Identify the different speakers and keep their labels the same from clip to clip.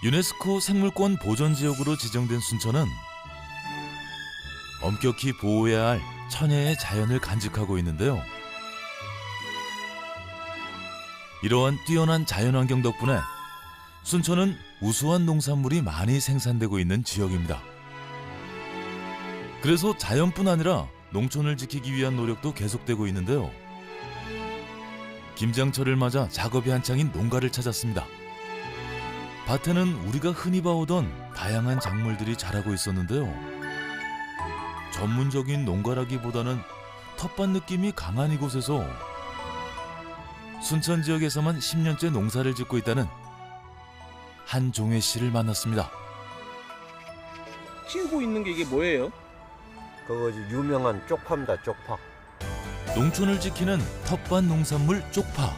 Speaker 1: 유네스코 생물권 보전지역으로 지정된 순천은 엄격히 보호해야 할 천혜의 자연을 간직하고 있는데요. 이러한 뛰어난 자연환경 덕분에 순천은 우수한 농산물이 많이 생산되고 있는 지역입니다. 그래서 자연뿐 아니라 농촌을 지키기 위한 노력도 계속되고 있는데요. 김장철을 맞아 작업이 한창인 농가를 찾았습니다. 밭에는 우리가 흔히 봐오던 다양한 작물들이 자라고 있었는데요. 전문적인 농가라기보다는 텃밭 느낌이 강한 이곳에서 순천 지역에서만 10년째 농사를 짓고 있다는 한종회 씨를 만났습니다.
Speaker 2: 키우고 있는 게 이게 뭐예요?
Speaker 3: 그거 유명한 쪽파입니다. 쪽파.
Speaker 1: 농촌을 지키는 텃밭 농산물 쪽파.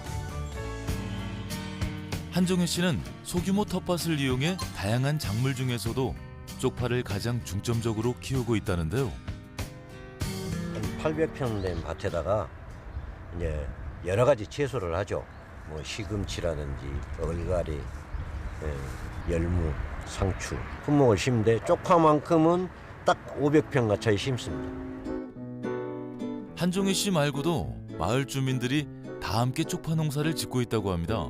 Speaker 1: 한종혜 씨는 소규모 텃밭을 이용해 다양한 작물 중에서도 쪽파를 가장 중점적으로 키우고 있다는데요.
Speaker 3: 한 800평 된 밭에다가 이제 여러 가지 채소를 하죠. 뭐 시금치라든지 얼갈이, 열무, 상추, 품목을 심는데 쪽파만큼은 딱 500평 가까이 심습니다.
Speaker 1: 한종혜 씨 말고도 마을 주민들이 다 함께 쪽파 농사를 짓고 있다고 합니다.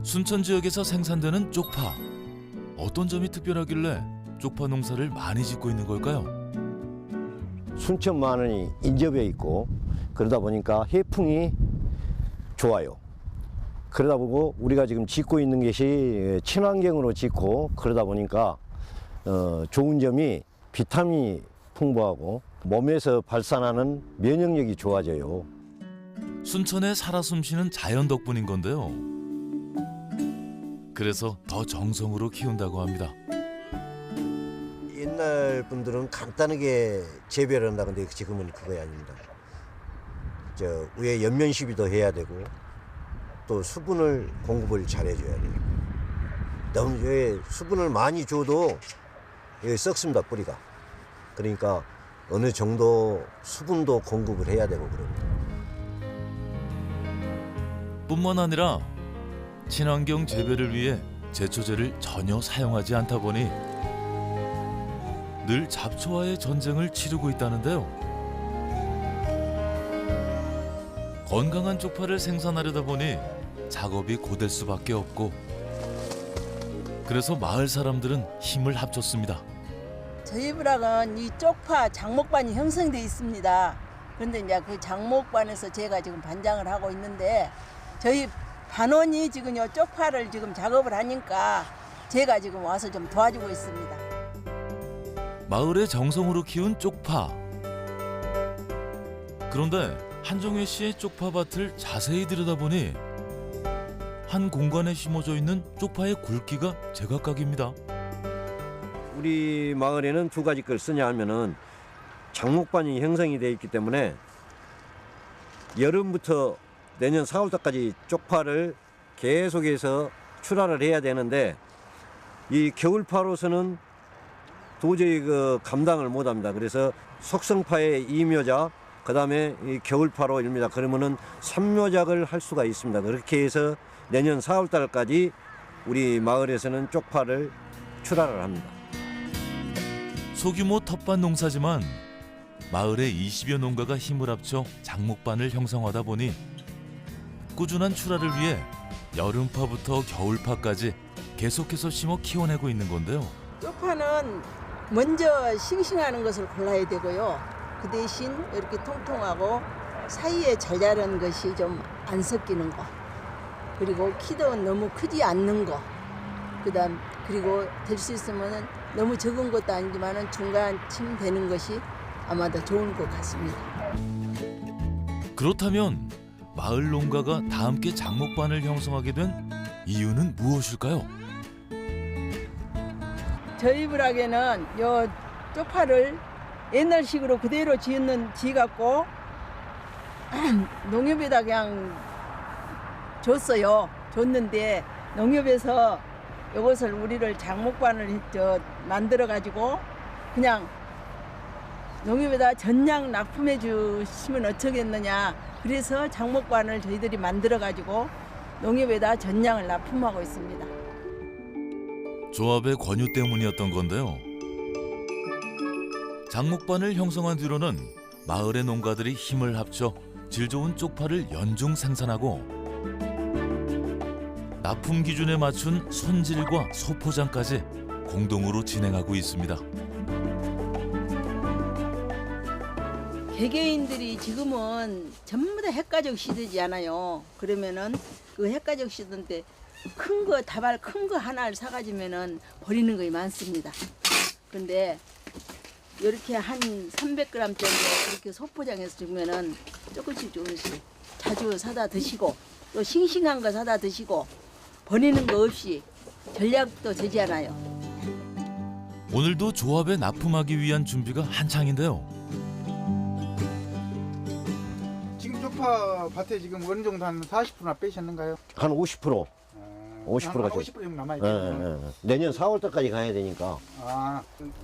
Speaker 1: 순천 지역에서 생산되는 쪽파. 어떤 점이 특별하길래 쪽파 농사를 많이 짓고 있는 걸까요?
Speaker 3: 순천만원이 인접해 있고 그러다 보니까 해풍이 좋아요. 그러다 보고 우리가 지금 짓고 있는 것이 친환경으로 짓고 그러다 보니까 좋은 점이 비타민이 풍부하고 몸에서 발산하는 면역력이 좋아져요.
Speaker 1: 순천에 살아 숨쉬는 자연 덕분인 건데요. 그래서 더 정성으로 키운다고 합니다.
Speaker 3: 옛날 분들은 간단하게 재배를 한다 근데 지금은 그거 아닙니다. 저 위에 연면 시비도 해야 되고 또 수분을 공급을 잘 해줘야 돼요. 너무 수분을 많이 줘도 여기 썩습니다, 뿌리가. 그러니까 어느 정도 수분도 공급을 해야 되고 그럽니다.
Speaker 1: 뿐만 아니라 친환경 재배를 위해 제초제를 전혀 사용하지 않다 보니 늘 잡초와의 전쟁을 치르고 있다는데요. 건강한 쪽파를 생산하려다 보니 작업이 고될 수밖에 없고 그래서 마을 사람들은 힘을 합쳤습니다.
Speaker 4: 저희 부락은 이 쪽파 장목반이 형성돼 있습니다. 그런데 이제 그 장목반에서 제가 지금 반장을 하고 있는데 저희 반원이 지금 요 쪽파를 지금 작업을 하니까 제가 지금 와서 좀 도와주고 있습니다.
Speaker 1: 마을의 정성으로 키운 쪽파. 그런데 한종혜 씨의 쪽파밭을 자세히 들여다보니 한 공간에 심어져 있는 쪽파의 굵기가 제각각입니다.
Speaker 3: 우리 마을에는 두 가지 걸 쓰냐 하면은 장목반이 형성이 되어 있기 때문에 여름부터 내년 4월달까지 쪽파를 계속해서 출하를 해야 되는데 이 겨울파로서는 도저히 그 감당을 못합니다. 그래서 속성파의 이묘작, 그다음에 이 겨울파로입니다. 그러면은 3묘작을 할 수가 있습니다. 그렇게 해서 내년 4월달까지 우리 마을에서는 쪽파를 출하를 합니다.
Speaker 1: 소규모 텃밭 농사지만 마을의 20여 농가가 힘을 합쳐 장목반을 형성하다 보니 꾸준한 출하를 위해 여름파부터 겨울파까지 계속해서 심어 키워내고 있는 건데요.
Speaker 4: 쪽파는 먼저 싱싱하는 것을 골라야 되고요. 그 대신 이렇게 통통하고 사이에 잘 자라는 것이 좀 안 섞이는 거. 그리고 키도 너무 크지 않는 거. 그리고 될 수 있으면 너무 적은 것도 아니지만 중간쯤 되는 것이 아마 더 좋은 것 같습니다.
Speaker 1: 그렇다면 마을 농가가 다 함께 장목반을 형성하게 된 이유는 무엇일까요?
Speaker 4: 저희 부락에는 요 쪽파를 옛날식으로 그대로 지갖고 농협에다 그냥 줬는데 농협에서 이것을 우리를 장목반을 만들어 가지고 그냥 농협에다 전량 납품해 주시면 어쩌겠느냐. 그래서 장목반을 저희들이 만들어 가지고 농협에다 전량을 납품하고 있습니다.
Speaker 1: 조합의 권유 때문이었던 건데요. 장목반을 형성한 뒤로는 마을의 농가들이 힘을 합쳐 질 좋은 쪽파를 연중 생산하고 납품 기준에 맞춘 손질과 소포장까지 공동으로 진행하고 있습니다.
Speaker 4: 개개인들이 지금은 전부 다 햇가족 시대잖아요. 그러면은 그 햇가족 시대 때 큰 거 다발 큰 거 하나를 사가지면은 버리는 것이 많습니다. 근데 이렇게 한 300g 정도 그렇게 소포장해서 주면은 조금씩 자주 사다 드시고 또 싱싱한 거 사다 드시고 버리는 거 없이 전략도 되잖아요.
Speaker 1: 오늘도 조합에 납품하기 위한 준비가 한창인데요.
Speaker 2: 지금 쪽파 밭에 지금 어느 정도 한 40%나 빼셨는가요?
Speaker 3: 한 50%. 50%가
Speaker 2: 50% 정도
Speaker 3: 예,
Speaker 2: 남아있거든요.
Speaker 3: 내년 4월 달까지 가야 되니까.
Speaker 2: 아,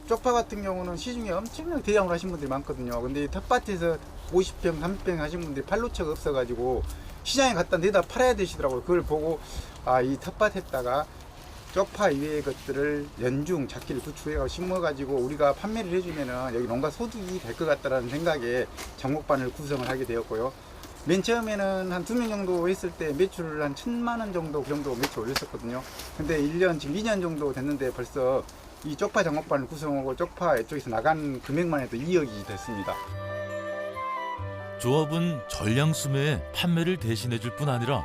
Speaker 2: 쪽파 같은 경우는 시중에 엄청나게 대량으로 하신 분들이 많거든요. 근데 텃밭에서 50평, 30평 하신 분들이 팔로처가 없어가지고 시장에 갖다 내다 팔아야 되시더라고요. 그걸 보고 이 텃밭 했다가 쪽파 이외의 것들을 연중 작기를 구축해서 심어가지고 우리가 판매를 해주면은 여기 농가 소득이 될 것 같다라는 생각에 장목반을 구성을 하게 되었고요. 맨 처음에는 한 2명 정도 했을 때 매출을 한 1,000만 원 정도 그 정도 매출 올렸었거든요. 근데 1년 지금 2년 정도 됐는데 벌써 이 쪽파 장목반을 구성하고 쪽파 이쪽에서 나간 금액만 해도 2억이 됐습니다.
Speaker 1: 조합은 전량 수매에 판매를 대신해 줄 뿐 아니라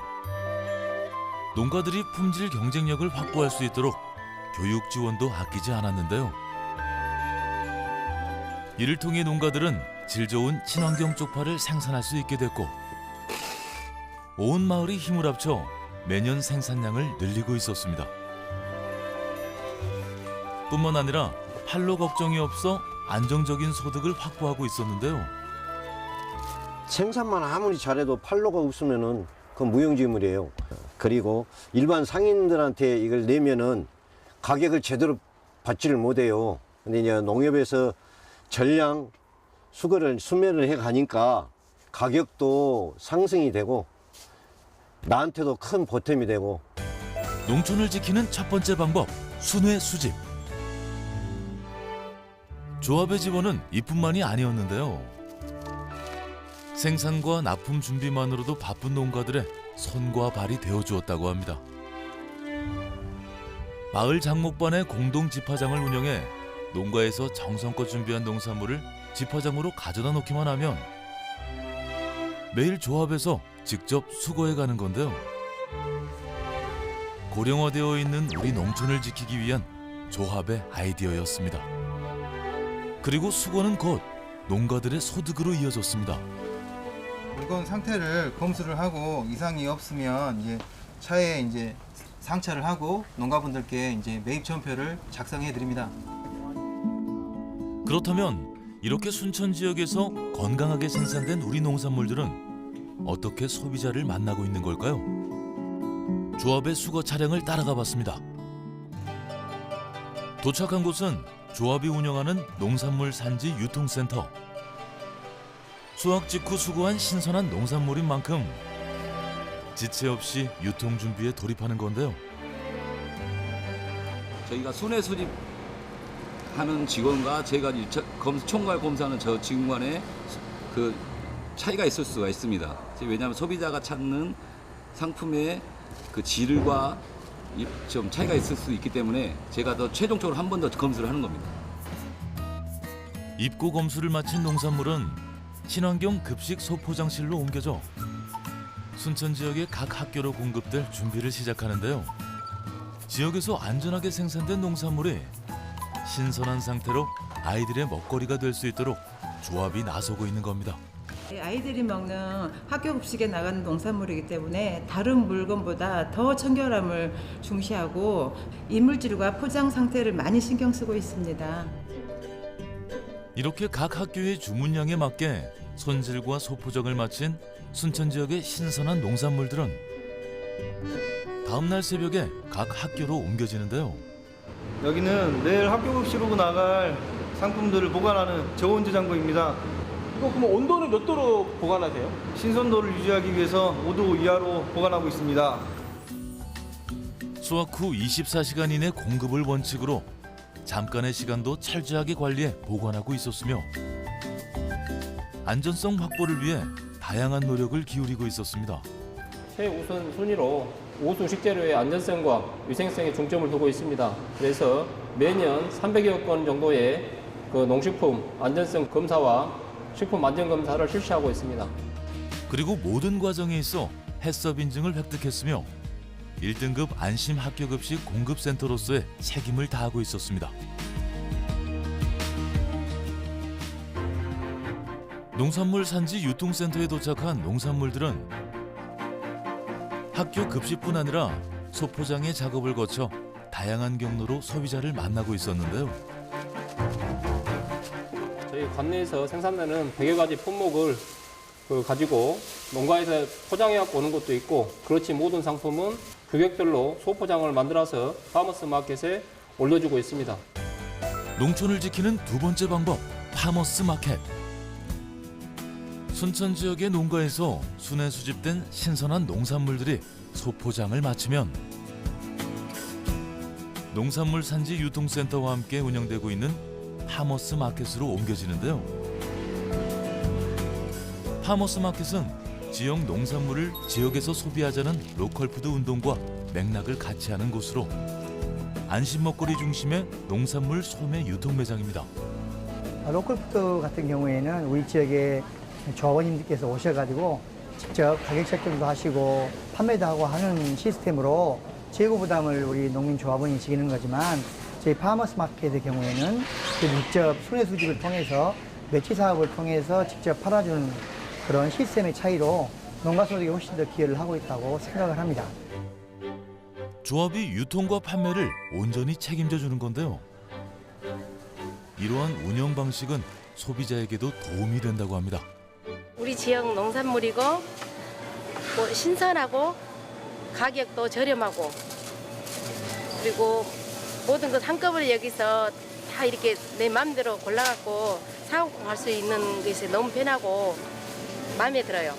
Speaker 1: 농가들이 품질 경쟁력을 확보할 수 있도록 교육 지원도 아끼지 않았는데요. 이를 통해 농가들은 질 좋은 친환경 쪽파를 생산할 수 있게 됐고 온 마을이 힘을 합쳐 매년 생산량을 늘리고 있었습니다. 뿐만 아니라 판로 걱정이 없어 안정적인 소득을 확보하고 있었는데요.
Speaker 3: 생산만 아무리 잘해도 판로가 없으면은 그건 무용지물이에요. 그리고 일반 상인들한테 이걸 내면은 가격을 제대로 받지를 못해요. 근데 이제 농협에서 전량 수매를 해 가니까 가격도 상승이 되고 나한테도 큰 보탬이 되고.
Speaker 1: 농촌을 지키는 첫 번째 방법, 순회 수집. 조합의 지원은 이뿐만이 아니었는데요. 생산과 납품 준비만으로도 바쁜 농가들의 손과 발이 되어주었다고 합니다. 마을 장목반의 공동 집화장을 운영해 농가에서 정성껏 준비한 농산물을 집화장으로 가져다 놓기만 하면 매일 조합에서 직접 수거해 가는 건데요. 고령화되어 있는 우리 농촌을 지키기 위한 조합의 아이디어였습니다. 그리고 수거는 곧 농가들의 소득으로 이어졌습니다.
Speaker 5: 물건 상태를 검수를 하고 이상이 없으면 이제 차에 이제 상차를 하고 농가분들께 이제 매입 전표를 작성해 드립니다.
Speaker 1: 그렇다면 이렇게 순천 지역에서 건강하게 생산된 우리 농산물들은 어떻게 소비자를 만나고 있는 걸까요? 조합의 수거 차량을 따라가 봤습니다. 도착한 곳은 조합이 운영하는 농산물 산지 유통센터. 수확 직후 수거한 신선한 농산물인 만큼 지체 없이 유통 준비에 돌입하는 건데요.
Speaker 6: 저희가 순회 수집하는 직원과 제가 총괄 검사하는 저 직원 간에 그 차이가 있을 수가 있습니다. 왜냐하면 소비자가 찾는 상품의 그 질과 좀 차이가 있을 수 있기 때문에 제가 더 최종적으로 한 번 더 검수를 하는 겁니다.
Speaker 1: 입고 검수를 마친 농산물은 친환경 급식 소포장실로 옮겨져 순천 지역의 각 학교로 공급될 준비를 시작하는데요. 지역에서 안전하게 생산된 농산물이 신선한 상태로 아이들의 먹거리가 될 수 있도록 조합이 나서고 있는 겁니다.
Speaker 7: 아이들이 먹는 학교 급식에 나가는 농산물이기 때문에 다른 물건보다 더 청결함을 중시하고 이물질과 포장 상태를 많이 신경 쓰고 있습니다.
Speaker 1: 이렇게 각 학교의 주문량에 맞게 손질과 소포장을 마친 순천 지역의 신선한 농산물들은 다음 날 새벽에 각 학교로 옮겨지는데요.
Speaker 8: 여기는 내일 학교 급식으로 나갈 상품들을 보관하는 저온주 창고입니다.
Speaker 9: 이거 그럼 온도는 몇 도로 보관하세요?
Speaker 8: 신선도를 유지하기 위해서 5도 이하로 보관하고 있습니다.
Speaker 1: 수확 후 24시간 이내 공급을 원칙으로 잠깐의 시간도 철저하게 관리해 보관하고 있었으며 안전성 확보를 위해 다양한 노력을 기울이고 있었습니다.
Speaker 10: 최우선 순위로 우수 식재료의 안전성과 위생성에 중점을 두고 있습니다. 그래서 매년 300여 건 정도의 농식품 안전성 검사와 식품 안전 검사를 실시하고 있습니다.
Speaker 1: 그리고 모든 과정에 있어 해썹 인증을 획득했으며 1등급 안심 학교급식 공급센터로서의 책임을 다하고 있었습니다. 농산물 산지 유통센터에 도착한 농산물들은 학교 급식뿐 아니라 소포장의 작업을 거쳐 다양한 경로로 소비자를 만나고 있었는데요.
Speaker 10: 저희 관내에서 생산되는 100여 가지 품목을 가지고 농가에서 포장해 갖고 오는 것도 있고, 그렇지 모든 상품은 규격별로 소포장을 만들어서 파머스 마켓에 올려주고 있습니다.
Speaker 1: 농촌을 지키는 두 번째 방법, 파머스 마켓. 순천 지역의 농가에서 순회 수집된 신선한 농산물들이 소포장을 마치면 농산물 산지 유통센터와 함께 운영되고 있는 파머스 마켓으로 옮겨지는데요. 파머스 마켓은 지역 농산물을 지역에서 소비하자는 로컬푸드 운동과 맥락을 같이 하는 곳으로 안심 먹거리 중심의 농산물 소매 유통 매장입니다.
Speaker 11: 로컬푸드 같은 경우에는 우리 지역의 조합원님들께서 오셔가지고 직접 가격 책정도 하시고 판매도 하고 하는 시스템으로 재고 부담을 우리 농민 조합원이 지기는 거지만, 저희 파머스 마켓의 경우에는 직접 순회 수집을 통해서 매치 사업을 통해서 직접 팔아주는 그런 시스템의 차이로 농가 소득에 훨씬 더 기여를 하고 있다고 생각을 합니다.
Speaker 1: 조합이 유통과 판매를 온전히 책임져 주는 건데요. 이러한 운영 방식은 소비자에게도 도움이 된다고 합니다.
Speaker 12: 우리 지역 농산물이고 신선하고 가격도 저렴하고, 그리고 모든 것 한꺼번에 여기서 다 이렇게 내 마음대로 골라갖고 사고 갈 수 있는 것이 너무 편하고 마음에 들어요.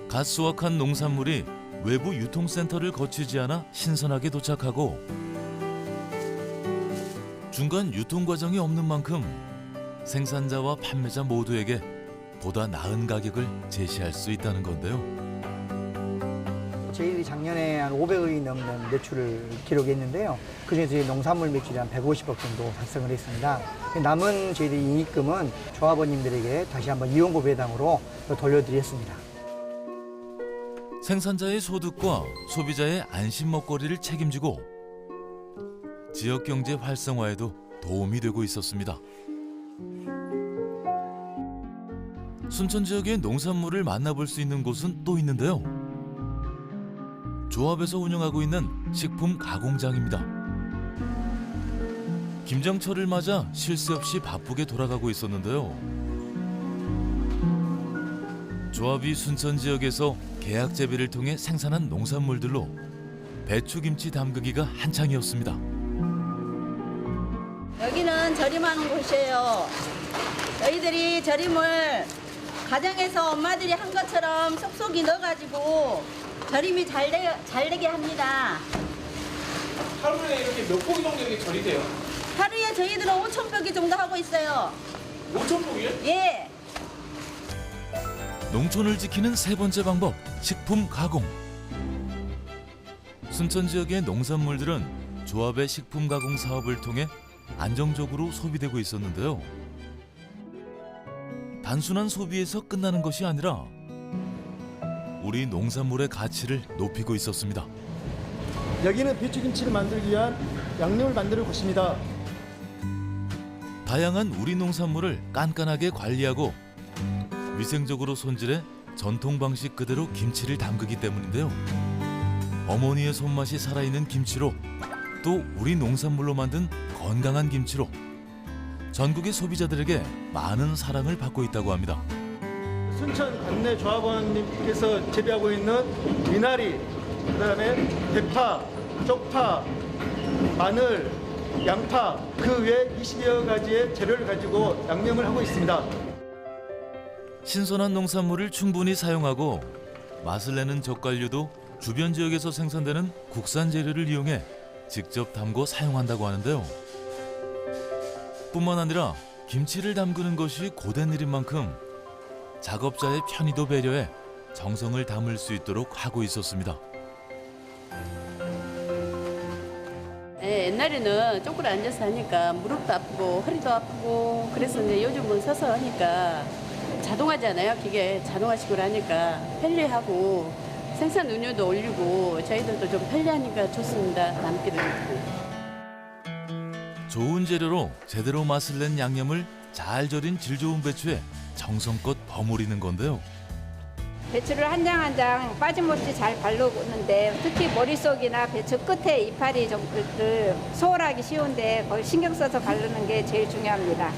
Speaker 1: 갓 수확한 농산물이 외부 유통센터를 거치지 않아 신선하게 도착하고 중간 유통 과정이 없는 만큼 생산자와 판매자 모두에게 보다 나은 가격을 제시할 수 있다는 건데요.
Speaker 11: 저희들이 작년에 한 500억이 넘는 매출을 기록했는데요. 그중에서 저희 농산물 매출이 한 150억 정도 달성을 했습니다. 남은 저희들 이익금은 조합원님들에게 다시 한번 이용고 배당으로 돌려드렸습니다.
Speaker 1: 생산자의 소득과 소비자의 안심 먹거리를 책임지고 지역 경제 활성화에도 도움이 되고 있었습니다. 순천 지역의 농산물을 만나볼 수 있는 곳은 또 있는데요. 조합에서 운영하고 있는 식품 가공장입니다. 김장철을 맞아 쉴 새 없이 바쁘게 돌아가고 있었는데요. 조합이 순천 지역에서 계약 재배를 통해 생산한 농산물들로 배추김치 담그기가 한창이었습니다.
Speaker 4: 여기는 절임하는 곳이에요. 저희들이 절임을 가정에서 엄마들이 한 것처럼 쏙쏙이 넣어가지고 절임이 잘 되게 합니다.
Speaker 9: 하루에 이렇게 몇 포기 정도 이렇게 절이 돼요?
Speaker 4: 하루에 저희들은 5,000포기 정도 하고 있어요.
Speaker 9: 5,000포기요?
Speaker 4: 예.
Speaker 1: 농촌을 지키는 세 번째 방법, 식품 가공. 순천 지역의 농산물들은 조합의 식품 가공 사업을 통해 안정적으로 소비되고 있었는데요. 단순한 소비에서 끝나는 것이 아니라 우리 농산물의 가치를 높이고 있었습니다.
Speaker 13: 여기는 배추김치를 만들기 위한 양념을 만드는 곳입니다.
Speaker 1: 다양한 우리 농산물을 깐깐하게 관리하고 위생적으로 손질해 전통 방식 그대로 김치를 담그기 때문인데요. 어머니의 손맛이 살아있는 김치로 또 우리 농산물로 만든 건강한 김치로 전국의 소비자들에게 많은 사랑을 받고 있다고 합니다.
Speaker 13: 순천 관내 조합원님께서 재배하고 있는 미나리, 그다음에 대파, 쪽파, 마늘, 양파, 그 외 20여 가지의 재료를 가지고 양념을 하고 있습니다.
Speaker 1: 신선한 농산물을 충분히 사용하고 맛을 내는 젓갈류도 주변 지역에서 생산되는 국산 재료를 이용해 직접 담고 사용한다고 하는데요. 뿐만 아니라 김치를 담그는 것이 고된 일인 만큼 작업자의 편의도 배려해 정성을 담을 수 있도록 하고 있었습니다.
Speaker 14: 네, 옛날에는 쪼그려 앉아서 하니까 무릎도 아프고 허리도 아프고 그래서 이제 요즘은 서서 하니까 자동화잖아요. 기계 자동화식으로 하니까 편리하고 생산 능률도 올리고 저희들도 좀 편리하니까 좋습니다. 남기도 좋고.
Speaker 1: 좋은 재료로 제대로 맛을 낸 양념을 잘 절인 질 좋은 배추에 정성껏 버무리는 건데요.
Speaker 15: 배추를 한 장 한 장 빠짐없이 잘 바르는데 특히 머릿속이나 배추 끝에 이파리 좀 소홀하기 쉬운데 거의 신경 써서 바르는 게 제일 중요합니다.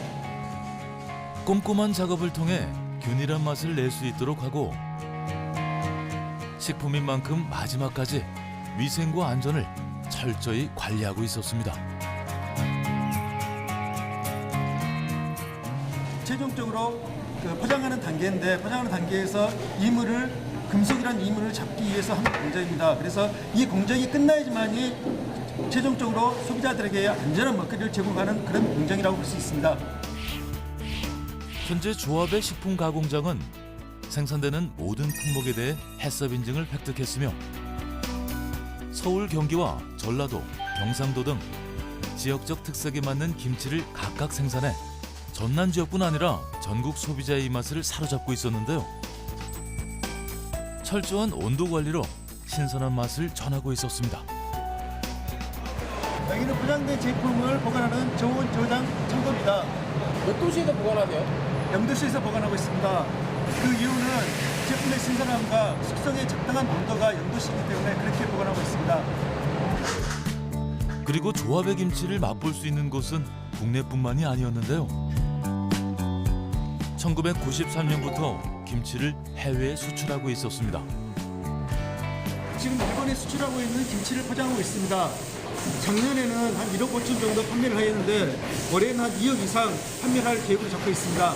Speaker 1: 꼼꼼한 작업을 통해 균일한 맛을 낼 수 있도록 하고 식품인 만큼 마지막까지 위생과 안전을 철저히 관리하고 있었습니다.
Speaker 13: 최종적으로 포장하는 단계인데 포장하는 단계에서 이물을 금속이라는 이물을 잡기 위해서 하는 공정입니다. 그래서 이 공정이 끝나야지만이 최종적으로 소비자들에게 안전한 먹거리를 제공하는 그런 공정이라고 볼 수 있습니다.
Speaker 1: 현재 조합의 식품 가공장은 생산되는 모든 품목에 대해 해썹 인증을 획득했으며 서울, 경기와 전라도, 경상도 등 지역적 특색에 맞는 김치를 각각 생산해 전남 지역뿐 아니라 전국 소비자의 입맛을 사로잡고 있었는데요. 철저한 온도 관리로 신선한 맛을 전하고 있었습니다.
Speaker 13: 여기는 포장된 제품을 보관하는 저온 저장 창고입니다.
Speaker 9: 몇 도시에서 보관하세요?
Speaker 13: 영도시에서 보관하고 있습니다. 그 이유는 제품의 신선함과 숙성의 적당한 온도가 영도시이기 때문에 그렇게 보관하고 있습니다.
Speaker 1: 그리고 조합의 김치를 맛볼 수 있는 곳은 국내뿐만이 아니었는데요. 1993년부터 김치를 해외에 수출하고 있었습니다.
Speaker 13: 지금 일본에 수출하고 있는 김치를 포장하고 있습니다. 작년에는 한 1억 5천 정도 판매를 하였는데 올해는 한 2억 이상 판매할 계획을 잡고 있습니다.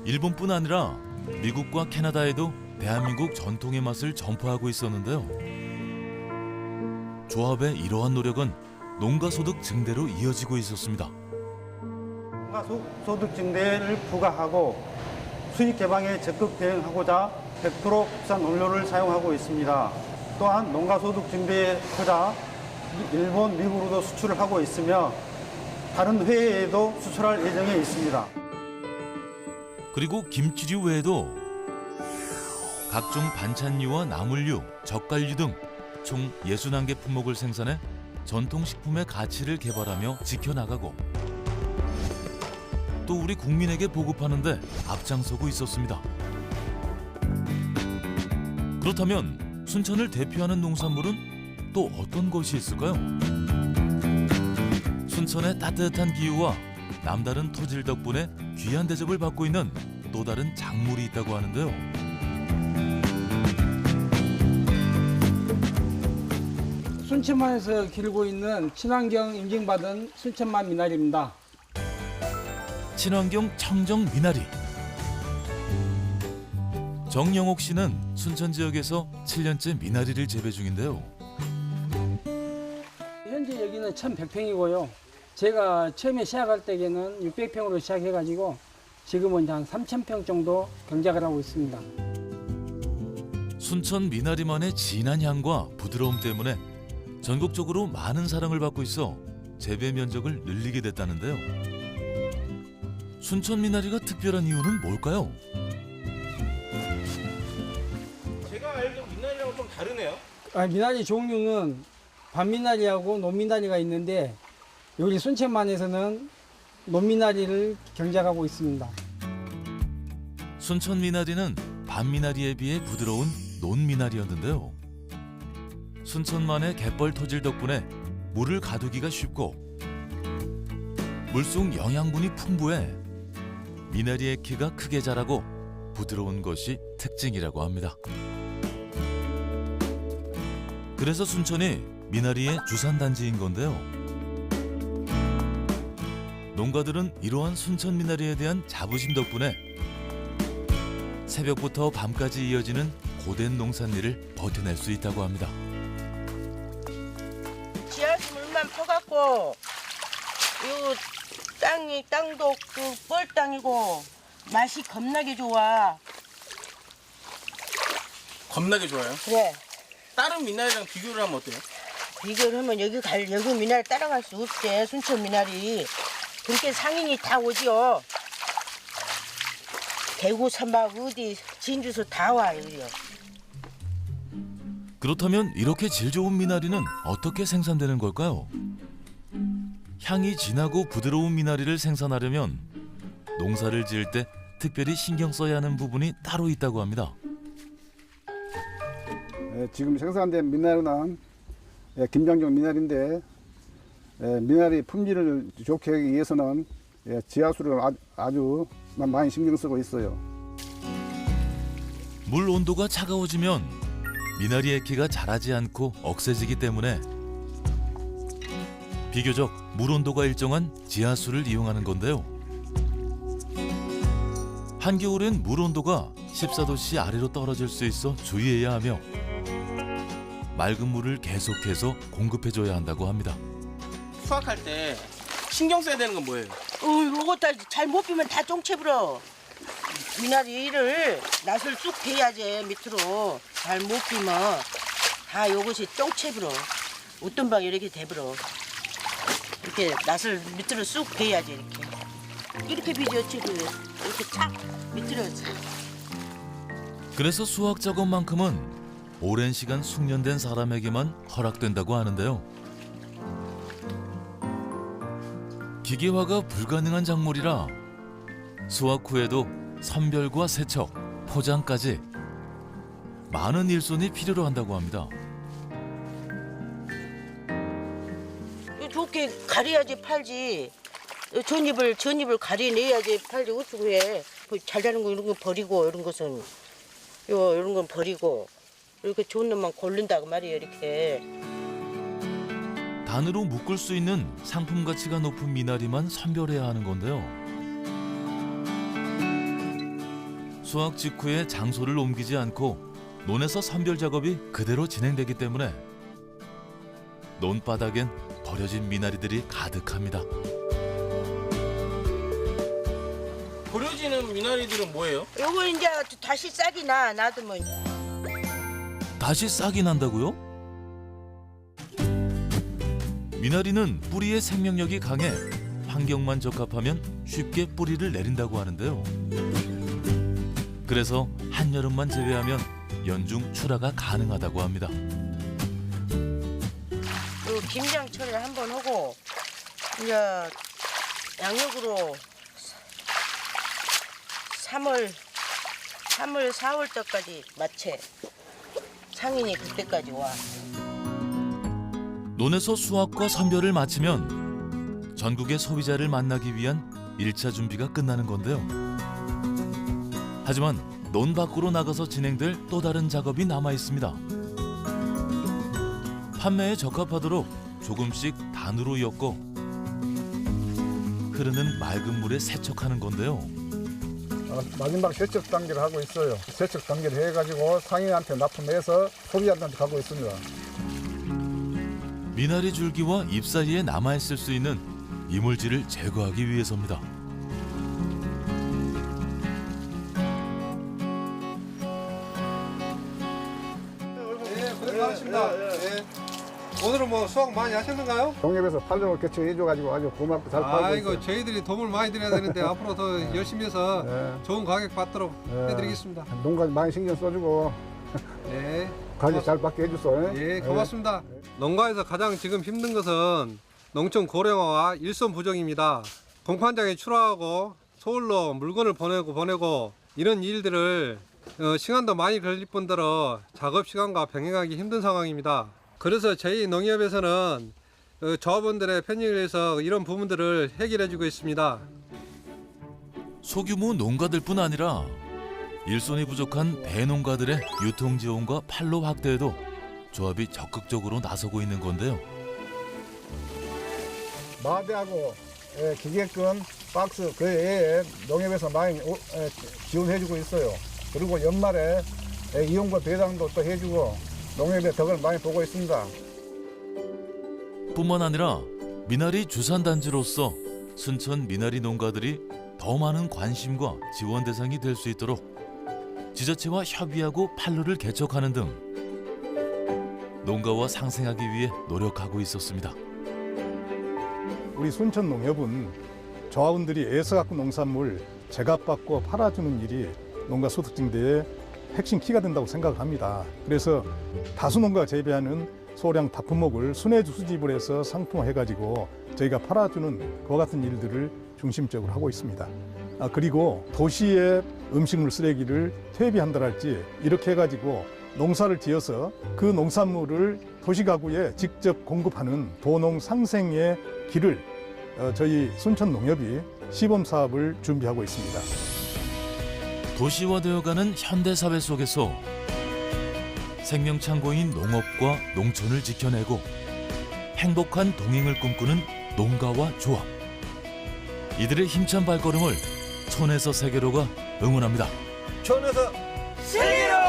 Speaker 1: 일본뿐 아니라 미국과 캐나다에도 대한민국 전통의 맛을 전파하고 있었는데요. 조합의 이러한 노력은 농가소득 증대로 이어지고 있었습니다.
Speaker 16: 농가소득 증대를 부과하고 수익 개방에 적극 대응하고자 100% 국산 원료를 사용하고 있습니다. 또한 농가소득 증대에 크자 일본, 미국으로도 수출을 하고 있으며 다른 해외에도 수출할 예정에 있습니다.
Speaker 1: 그리고 김치류 외에도 각종 반찬류와 나물류, 젓갈류 등 총 61개 품목을 생산해 전통식품의 가치를 개발하며 지켜나가고 또 우리 국민에게 보급하는 데 앞장서고 있었습니다. 그렇다면 순천을 대표하는 농산물은 또 어떤 것이 있을까요? 순천의 따뜻한 기후와 남다른 토질 덕분에 귀한 대접을 받고 있는 또 다른 작물이 있다고 하는데요.
Speaker 17: 순천만에서 기르고 있는 친환경 인증받은 순천만 미나리입니다.
Speaker 1: 친환경 청정 미나리. 정영옥 씨는 순천 지역에서 7년째 미나리를 재배 중인데요.
Speaker 17: 현재 여기는 1,100평이고요. 제가 처음에 시작할 때에는 600평으로 시작해가지고 지금은 한 3,000평 정도 경작을 하고 있습니다.
Speaker 1: 순천 미나리만의 진한 향과 부드러움 때문에 전국적으로 많은 사랑을 받고 있어 재배 면적을 늘리게 됐다는데요. 순천 미나리가 특별한 이유는 뭘까요?
Speaker 9: 제가 알던 미나리랑 좀 다르네요.
Speaker 17: 미나리 종류는 밤미나리하고 논미나리가 있는데 여기 순천만에서는 논미나리를 경작하고 있습니다.
Speaker 1: 순천 미나리는 밤미나리에 비해 부드러운 논미나리였는데요. 순천만의 갯벌 토질 덕분에 물을 가두기가 쉽고 물속 영양분이 풍부해 미나리의 키가 크게 자라고 부드러운 것이 특징이라고 합니다. 그래서 순천이 미나리의 주산단지인 건데요. 농가들은 이러한 순천 미나리에 대한 자부심 덕분에 새벽부터 밤까지 이어지는 고된 농산일을 버텨낼 수 있다고 합니다.
Speaker 18: 지하수 물만 퍼갖고 요 땅도 그 뻘땅이고 맛이 겁나게 좋아.
Speaker 9: 겁나게 좋아요.
Speaker 18: 그래.
Speaker 9: 다른 미나리랑 비교를 하면 어때요?
Speaker 18: 비교를 하면 여기 미나리 따라갈 수 없지. 순천 미나리. 그렇게 상인이 다 오지요. 대구 삼박 어디 진주서 다 와 여기요.
Speaker 1: 그렇다면 이렇게 질 좋은 미나리는 어떻게 생산되는 걸까요? 향이 진하고 부드러운 미나리를 생산하려면 농사를 지을 때 특별히 신경 써야 하는 부분이 따로 있다고 합니다.
Speaker 2: 지금 생산된 미나리는 김장용 미나리인데 미나리 품질을 좋게 하기 위해서는 지하수를 아주 많이 신경 쓰고 있어요.
Speaker 1: 물 온도가 차가워지면 미나리 액기가 자라지 않고 억세지기 때문에 비교적 물 온도가 일정한 지하수를 이용하는 건데요. 한겨울엔 물 온도가 14도씨 아래로 떨어질 수 있어 주의해야 하며 맑은 물을 계속해서 공급해줘야 한다고 합니다.
Speaker 9: 수확할 때 신경 써야 되는 건 뭐예요?
Speaker 18: 이거 다 잘 못 비면 다 쫑채불어. 미나리를 낫을 쑥 베야지 밑으로. 잘 못 비면 다 요것이 쫑채불어. 어떤 방에 이렇게 대불어. 이렇게 낫을 밑으로 쑥 베야지 이렇게 비죠 지금. 이렇게 착 밑으로 착.
Speaker 1: 그래서 수확 작업만큼은 오랜 시간 숙련된 사람에게만 허락된다고 하는데요. 기계화가 불가능한 작물이라 수확 후에도 선별과 세척, 포장까지 많은 일손이 필요로 한다고 합니다.
Speaker 18: 좋게 가려야지 팔지. 전입을 가려내야지 팔지. 어쩌고 해. 잘 자는 거 이런 거 버리고 이런 것은 이런 건 버리고 이렇게 좋은 놈만 고른다고 말이에요. 이렇게.
Speaker 1: 단으로 묶을 수 있는 상품 가치가 높은 미나리만 선별해야 하는 건데요. 수확 직후에 장소를 옮기지 않고 논에서 선별 작업이 그대로 진행되기 때문에 논바닥엔 버려진 미나리들이 가득합니다.
Speaker 9: 버려지는 미나리들은 뭐예요?
Speaker 18: 요거 이제 다시 싹이 놔두면.
Speaker 1: 다시 싹이 난다고요? 미나리는 뿌리의 생명력이 강해 환경만 적합하면 쉽게 뿌리를 내린다고 하는데요. 그래서 한여름만 제외하면 연중 출하가 가능하다고 합니다.
Speaker 18: 김장 처리를 한번 하고 이제 양력으로 3월, 4월 때까지 마채 상인이 그때까지 와.
Speaker 1: 논에서 수확과 선별을 마치면 전국의 소비자를 만나기 위한 1차 준비가 끝나는 건데요. 하지만 논 밖으로 나가서 진행될 또 다른 작업이 남아 있습니다. 판매에 적합하도록 조금씩 단으로 엮어 흐르는 맑은 물에 세척하는 건데요.
Speaker 2: 마지막 세척 단계를 하고 있어요. 세척 단계를 해가지고 상인한테 납품해서 소비자한테 가고 있습니다.
Speaker 1: 미나리 줄기와 잎 사이에 남아있을 수 있는 이물질을 제거하기 위해서입니다.
Speaker 5: 고생하셨습니다. 네. 오늘은 뭐 수확 많이 하셨는가요?
Speaker 2: 농협에서 팔로 개척해줘가지고 아주 고맙고 잘 팔고
Speaker 5: 아이고
Speaker 2: 있어요.
Speaker 5: 저희들이 도움을 많이 드려야 되는데 앞으로 더 열심히 해서 좋은 가격 받도록 해드리겠습니다.
Speaker 2: 농가 많이 신경 써주고
Speaker 5: 네.
Speaker 2: 가격 잘 받게 해줬어.
Speaker 5: 예, 고맙습니다. 농가에서 가장 지금 힘든 것은 농촌 고령화와 일손 부족입니다. 공판장에 출하하고 서울로 물건을 보내고 이런 일들을 시간도 많이 걸릴 뿐더러 작업 시간과 병행하기 힘든 상황입니다. 그래서 저희 농협에서는 조합원들의 편익을 위해서 이런 부분들을 해결해주고 있습니다.
Speaker 1: 소규모 농가들뿐 아니라 일손이 부족한 대농가들의 유통 지원과 판로 확대에도 조합이 적극적으로 나서고 있는 건데요.
Speaker 2: 마대하고 기계권, 박스 그 외에 농협에서 많이 지원해주고 있어요. 그리고 연말에 이용과 배당도 또 해주고 농협의 덕을 많이 보고 있습니다.
Speaker 1: 뿐만 아니라 미나리 주산단지로서 순천 미나리 농가들이 더 많은 관심과 지원 대상이 될 수 있도록 지자체와 협의하고 판로를 개척하는 등 농가와 상생하기 위해 노력하고 있었습니다.
Speaker 19: 우리 순천 농협은 조합원들이 애써 갖고 농산물 제값받고 팔아주는 일이 농가 소득 증대의 핵심 키가 된다고 생각합니다. 그래서 다수 농가가 재배하는 소량 다품목을 순회주 수집을 해서 상품화해가지고 저희가 팔아주는 그와 같은 일들을 중심적으로 하고 있습니다. 그리고 도시의 음식물 쓰레기를 퇴비한다랄지 이렇게 해가지고 농사를 지어서 그 농산물을 도시가구에 직접 공급하는 도농 상생의 길을 저희 순천 농협이 시범 사업을 준비하고 있습니다.
Speaker 1: 도시화되어가는 현대사회 속에서 생명창고인 농업과 농촌을 지켜내고 행복한 동행을 꿈꾸는 농가와 조합. 이들의 힘찬 발걸음을 촌에서 세계로가 응원합니다.
Speaker 3: 촌에서
Speaker 18: 세계로!